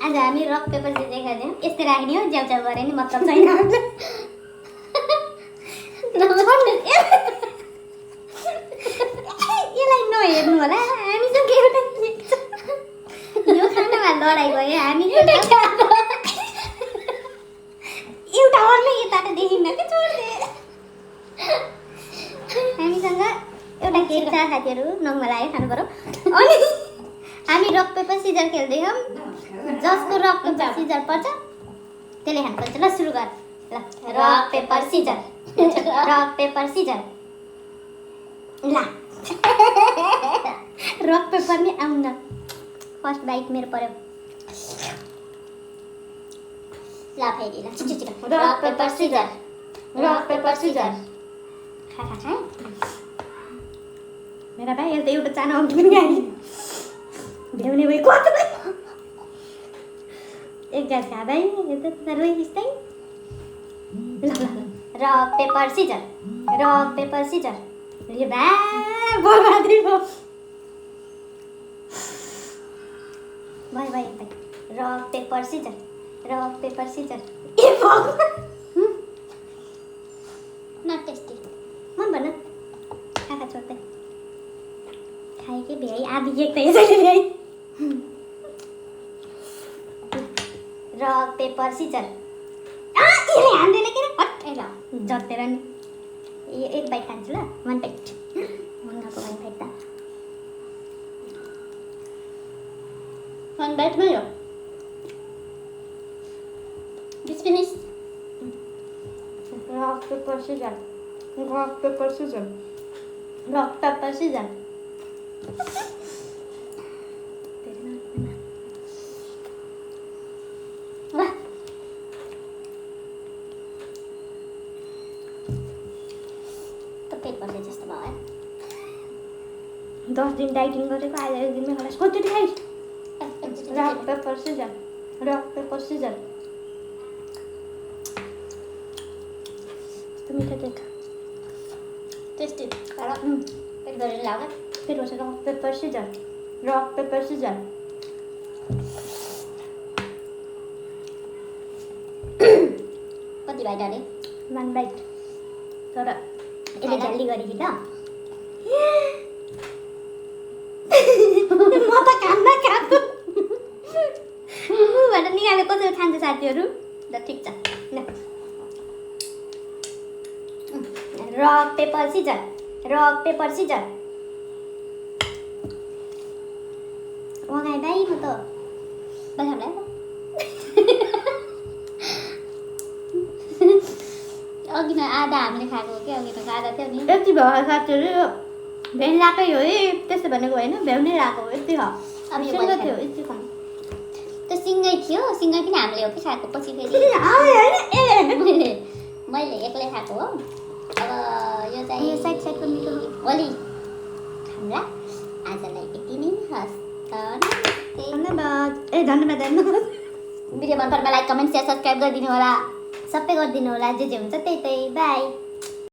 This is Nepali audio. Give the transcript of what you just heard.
आज हामी रक पेपर सिजर खेल्छौँ। यस्तै राख्ने हो, ज्याउ गरे नि मतलब छैन। यसलाई नहेर्नु होला, हामीसँग एउटा यो खानामा लडाइँ भयो। हामी एउटा अर्मै यताको देखिन्न कि छोड्दे। हामीसँग एउटा केक छ साथीहरू, नङमा लाग्यो खानु पर्यो। अनि हामी रक पेपर सिजर खेल्दैछौँ। जसको रक पेपर सिजर पर्छ त्यसले खानुपर्छ। ल सुरु गर। ल rock paper scissor, rock paper scissor. ल रक पेपर नै आउन। फर्स्ट बाइट मेरो पर्यो। ल फेरि ल छिटो छिटो। Rock paper scissor, rock paper scissor. खा खा खा। मेरा भाइ यसले एउटा चाना आउँछ पनि गाडी भ्याउने भए कति एक गाड खा भाइ। यता रोइ त्यस्तै। ल ल rock paper scissor, rock paper scissor. यो भा बर्बादै भयो। भाइ भाइ भाइ rock paper scissor, rock paper scissor. ए भगवान, नट टेस्टी। मन भन खा खा छोड्दै। खाए के भ्याइ आधी केक त यसैले भ्याइ। Rock paper Caesar. यसले हान्दैन के रे? हट ए ल जतेर नि। एक बाइट खान्छु ल, 1 बाइट। मङ्गाको 1 बाइट त 1 बाइटमै हो। It's finished. Rock, paper, scissors. Rock, paper, scissors. Rock, paper, scissors. त पेट बस्ने जस्तो भयो। 10 दिन डाइटिङ गरेको, आज एक दिनमै खलास। कति खाइस्? Rock paper scissor, rock paper scissor. मिठो केक टेस्टी। पेट गरेर लाग्यो। पेट बस्छ। Rock paper scissor, rock paper scissor. कति बाइट हाले? 1 बाइट। तर यसले झ्याली गरेकी त। म त खान्न खाएको भनेर निकाले। कसरी खान्छ साथीहरू? ल ठिक छ। ल rock paper scissor, rock paper scissor. वगाए भाइ म त बजाउँला। अघि न आधा हामीले खाएको हो कि अघि त आधा थियो नि। यति भयो साथीहरू। भ्याउनु लगाएकै हो है, त्यसो भनेको होइन, भ्याउनै लगाएको हो। यति हो। अब यो थियो यति खानु। त्यो सिँगै थियो, सिँगै पनि हामीले हो कि खाएको। पछि फेरि मैले एक्लै खाएको हो। अब यो चाहिँ साइड साइडको मिठो भोलि खाउँला। आजलाई यति नै हस्। धन्यवाद। ए धन्यवाद धन्यवाद। भिडियो मन परेमा लाइक, कमेन्ट, सेयर, सब्सक्राइब गरिदिनु होला। सबै गरिदिनु होला। जे हुन्छ त्यही बाई।